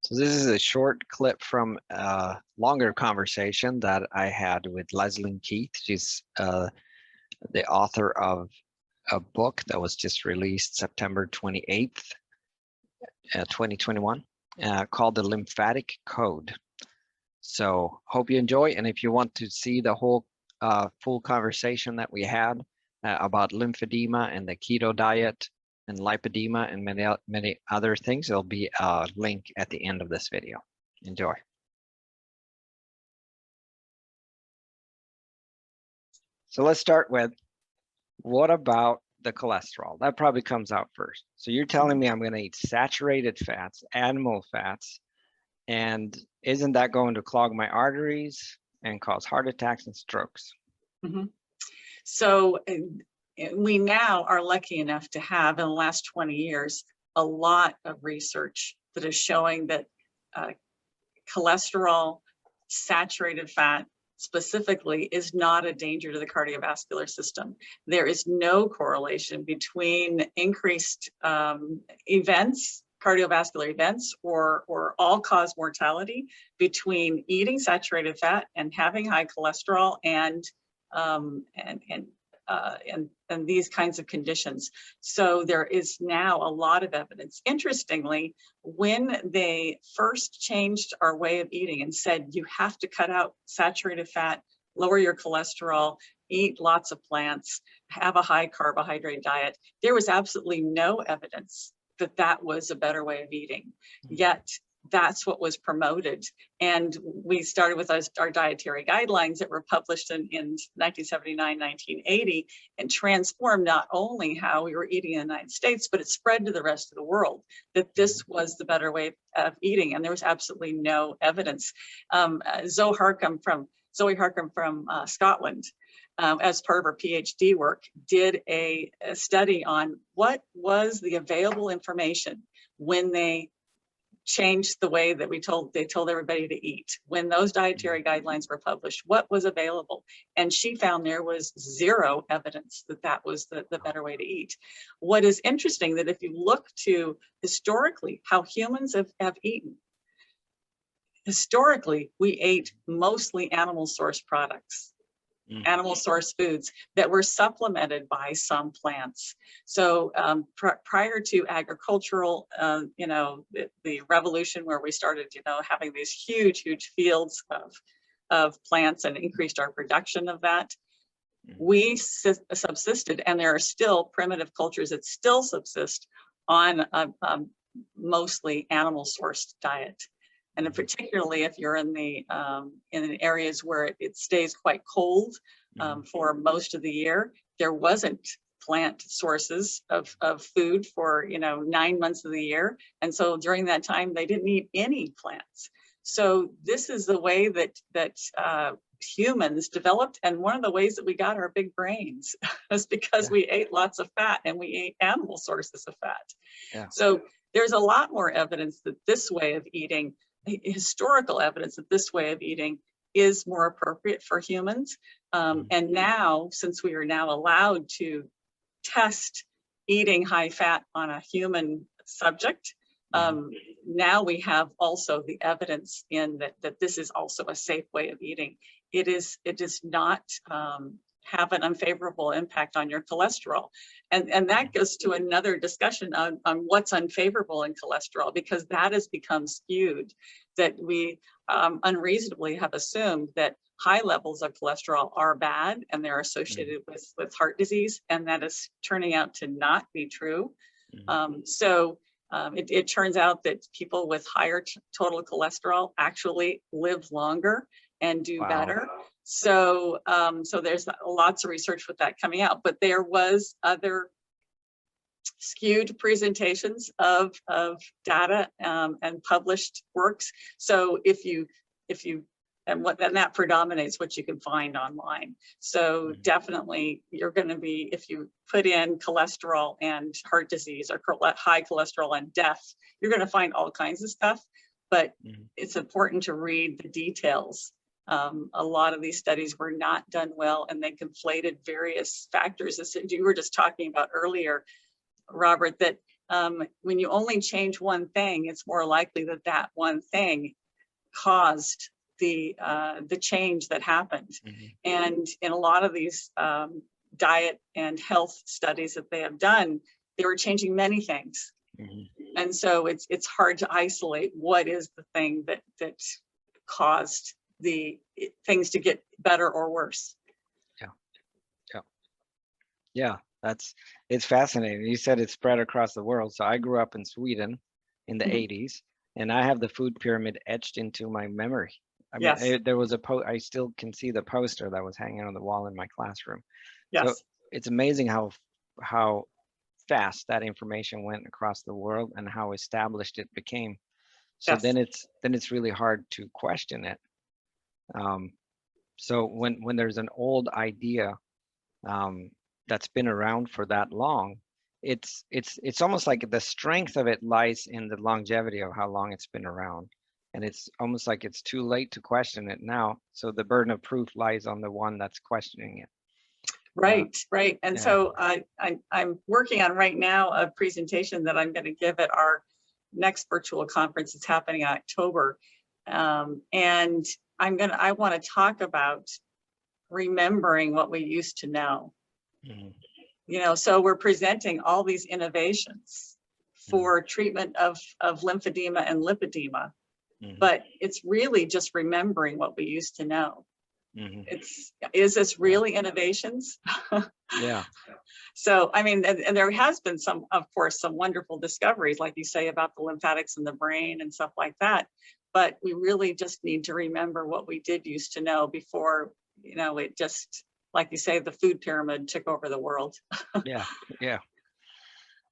So this is a short clip from a longer conversation that I had with Leslie Keith. She's the author of a book that was just released September 28th, 2021, called The Lymphatic Code. So hope you enjoy, and if you want to see the whole full conversation that we had about lymphedema and the keto diet and lipedema and many other things, there'll be a link at the end of this video. Enjoy. So let's start with, what about the cholesterol? That probably comes out first. So you're telling me I'm going to eat saturated fats, animal fats, and isn't that going to clog my arteries and cause heart attacks and strokes? Mm-hmm. So we now are lucky enough to have, in the last 20 years, a lot of research that is showing that cholesterol, saturated fat specifically, is not a danger to the cardiovascular system. There is no correlation between increased events, cardiovascular events, or all-cause mortality between eating saturated fat and having high cholesterol and these kinds of conditions. So there is now a lot of evidence. Interestingly, when they first changed our way of eating and said, you have to cut out saturated fat, lower your cholesterol, eat lots of plants, have a high carbohydrate diet, there was absolutely no evidence that that was a better way of eating. Yet that's what was promoted. And we started with our dietary guidelines that were published in 1979, 1980, and transformed not only how we were eating in the United States, but it spread to the rest of the world that this was the better way of eating. And there was absolutely no evidence. Zoe Harcum from Scotland, as part of her PhD work, did a study on what was the available information when they changed the way that they told everybody to eat. When those dietary guidelines were published, what was available? And she found there was zero evidence that that was the better way to eat. What is interesting, that if you look to historically how humans have eaten, historically we ate mostly animal source products. Animal source foods that were supplemented by some plants. So prior to agricultural, the revolution where we started, having these huge fields of plants and increased our production of that, we subsisted, and there are still primitive cultures that still subsist on a mostly animal sourced diet. And particularly if you're in areas where it stays quite cold for most of the year, there wasn't plant sources of food for 9 months of the year. And so during that time, they didn't eat any plants. So this is the way that humans developed. And one of the ways that we got our big brains was because we ate lots of fat, and we ate animal sources of fat. Yeah. So there's a lot more evidence that this way of eating, historical evidence that this way of eating, is more appropriate for humans. And now, since we are now allowed to test eating high fat on a human subject, now we have also the evidence in that this is also a safe way of eating. It does not have an unfavorable impact on your cholesterol. And that goes to another discussion on what's unfavorable in cholesterol, because that has become skewed, that we unreasonably have assumed that high levels of cholesterol are bad and they're associated with heart disease, and that is turning out to not be true. It turns out that people with higher total cholesterol actually live longer and do better. So there's lots of research with that coming out, but there was other skewed presentations of data and published works. So and that predominates what you can find online. So definitely you're going to be, if you put in cholesterol and heart disease, or high cholesterol and death, you're going to find all kinds of stuff, but it's important to read the details. A lot of these studies were not done well, and they conflated various factors. As you were just talking about earlier, Robert, that when you only change one thing, it's more likely that that one thing caused the change that happened. And in a lot of these diet and health studies that they have done, they were changing many things. And so it's hard to isolate what is the thing that caused the things to get better or worse. Yeah, it's fascinating. You said it spread across the world. So I grew up in Sweden in the 80s, and I have the food pyramid etched into my memory. I mean, there was I still can see the poster that was hanging on the wall in my classroom. So it's amazing how fast that information went across the world and how established it became. So then it's really hard to question it. So when there's an old idea that's been around for that long, it's almost like the strength of it lies in the longevity of how long it's been around, and it's almost like it's too late to question it now. So the burden of proof lies on the one that's questioning it. Right. And so I'm working on right now a presentation that I'm going to give at our next virtual conference. It's happening in October, and I want to talk about remembering what we used to know. So we're presenting all these innovations for treatment of lymphedema and lipedema, but it's really just remembering what we used to know. Is this really innovations? So, I mean, and there has been some, of course, some wonderful discoveries, like you say, about the lymphatics in the brain and stuff like that. But we really just need to remember what we did used to know before, it just, like you say, the food pyramid took over the world.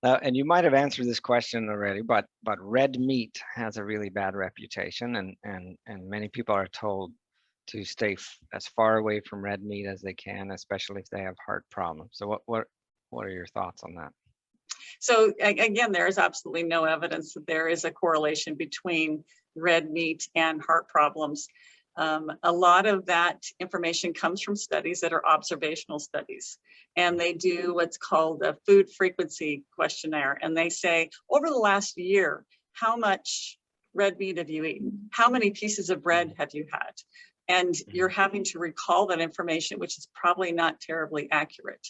And you might have answered this question already, but red meat has a really bad reputation, and many people are told to stay as far away from red meat as they can, especially if they have heart problems. So what are your thoughts on that? So again, there is absolutely no evidence that there is a correlation between red meat and heart problems. A lot of that information comes from studies that are observational studies, and they do what's called a food frequency questionnaire. And they say, over the last year, how much red meat have you eaten? How many pieces of bread have you had? And you're having to recall that information, which is probably not terribly accurate.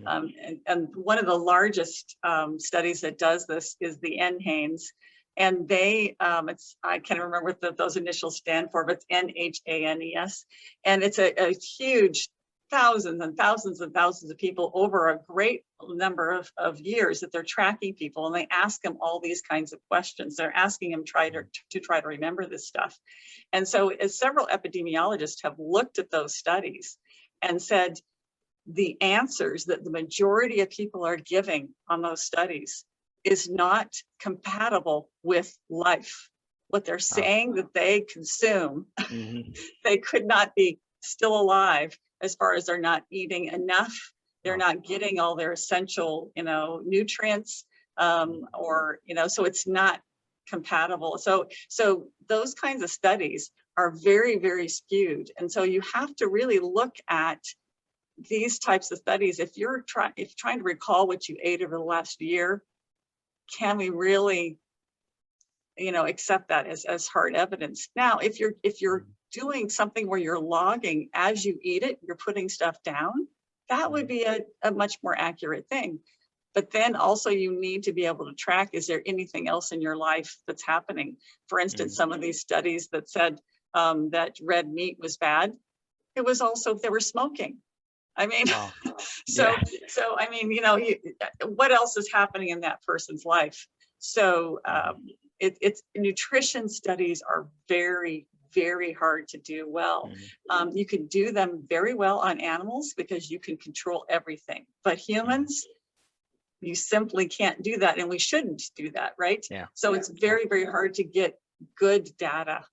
And one of the largest studies that does this is the NHANES. And they, I can't remember what those initials stand for, but it's NHANES. And it's a huge thousands and thousands and thousands of people over a great number of years that they're tracking people, and they ask them all these kinds of questions. They're asking them to try to remember this stuff. And so as several epidemiologists have looked at those studies and said the answers that the majority of people are giving on those studies is not compatible with life. What they're saying that they consume, they could not be still alive, as far as they're not eating enough, they're not getting all their essential, nutrients, or, so it's not compatible. So those kinds of studies are very, very skewed. And so you have to really look at these types of studies. If you're trying to recall what you ate over the last year, can we really, accept that as hard evidence? Now, if you're doing something where you're logging as you eat it, you're putting stuff down, that would be a much more accurate thing. But then also you need to be able to track, is there anything else in your life that's happening? For instance, some of these studies that said that red meat was bad, it was also if they were smoking. I mean, so I mean, what else is happening in that person's life? So it's nutrition studies are very, very hard to do well. You can do them very well on animals because you can control everything, but humans, you simply can't do that, and we shouldn't do that, right? So it's very, very hard to get good data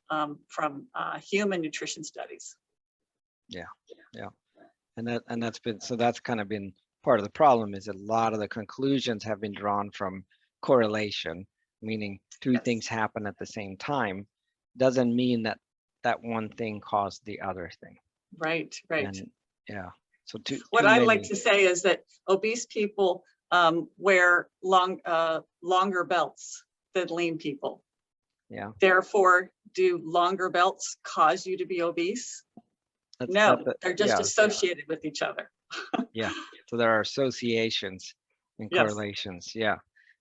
from human nutrition studies. And that's kind of been part of the problem, is a lot of the conclusions have been drawn from correlation, meaning two things happen at the same time. Doesn't mean that one thing caused the other thing. Right. And, so what I like to say is that obese people wear longer belts than lean people. Yeah. Therefore, do longer belts cause you to be obese? No, they're just associated with each other. Yeah. So there are associations and Yes. correlations. Yeah.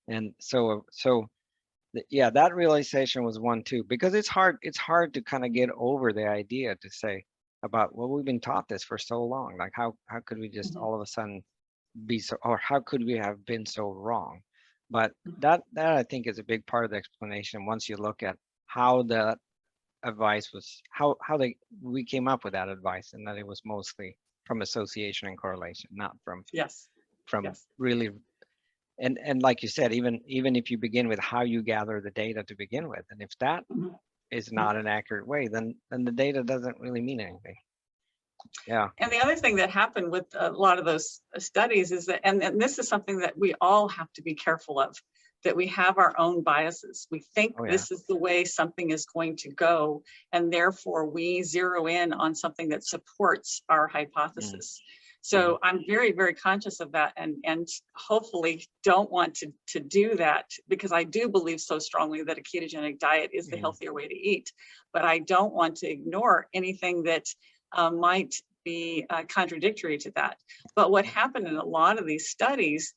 And so yeah, that realization was one too, because it's hard to kind of get over the idea to say about, well, we've been taught this for so long. Like how could we just all of a sudden be so, or how could we have been so wrong? But that I think is a big part of the explanation once you look at how the advice was, how we came up with that advice, and that it was mostly from association and correlation, not from Yes. really. And like you said, even if you begin with how you gather the data to begin with, and if that is not an accurate way, then the data doesn't really mean anything. Yeah. And the other thing that happened with a lot of those studies is that, and this is something that we all have to be careful of, that we have our own biases. We think this is the way something is going to go, and therefore we zero in on something that supports our hypothesis. So I'm very, very conscious of that, and hopefully don't want to do that, because I do believe so strongly that a ketogenic diet is the healthier way to eat. But I don't want to ignore anything that might be contradictory to that. But what happened in a lot of these studies,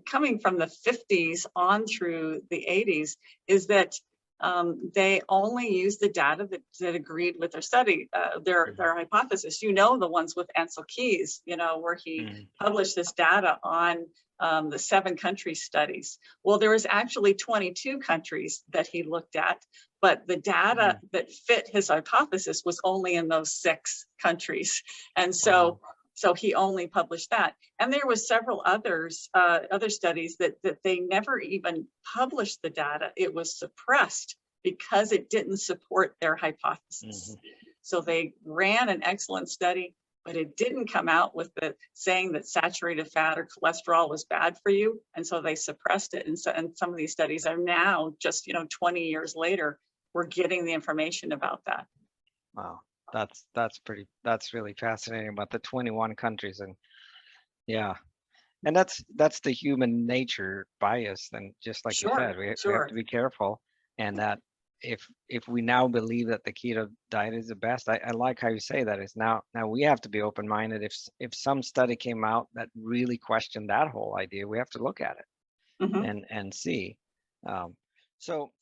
coming from the 50s on through the 80s, is that they only used the data that agreed with their study, their hypothesis. You know, the ones with Ansel Keys, you know, where he published this data on the 7 country studies. Well, there was actually 22 countries that he looked at, but the data that fit his hypothesis was only in those 6 countries. And so he only published that. And there was several others, other studies that they never even published the data. It was suppressed because it didn't support their hypothesis. So they ran an excellent study, but it didn't come out with saying that saturated fat or cholesterol was bad for you. And so they suppressed it. And some of these studies are now just, 20 years later, we're getting the information about that. Wow. That's really fascinating about the 21 countries. And yeah, and that's the human nature bias. And just like you said, we have to be careful. And that if we now believe that the keto diet is the best, I like how you say that, is now we have to be open-minded. If some study came out that really questioned that whole idea, we have to look at it and see. So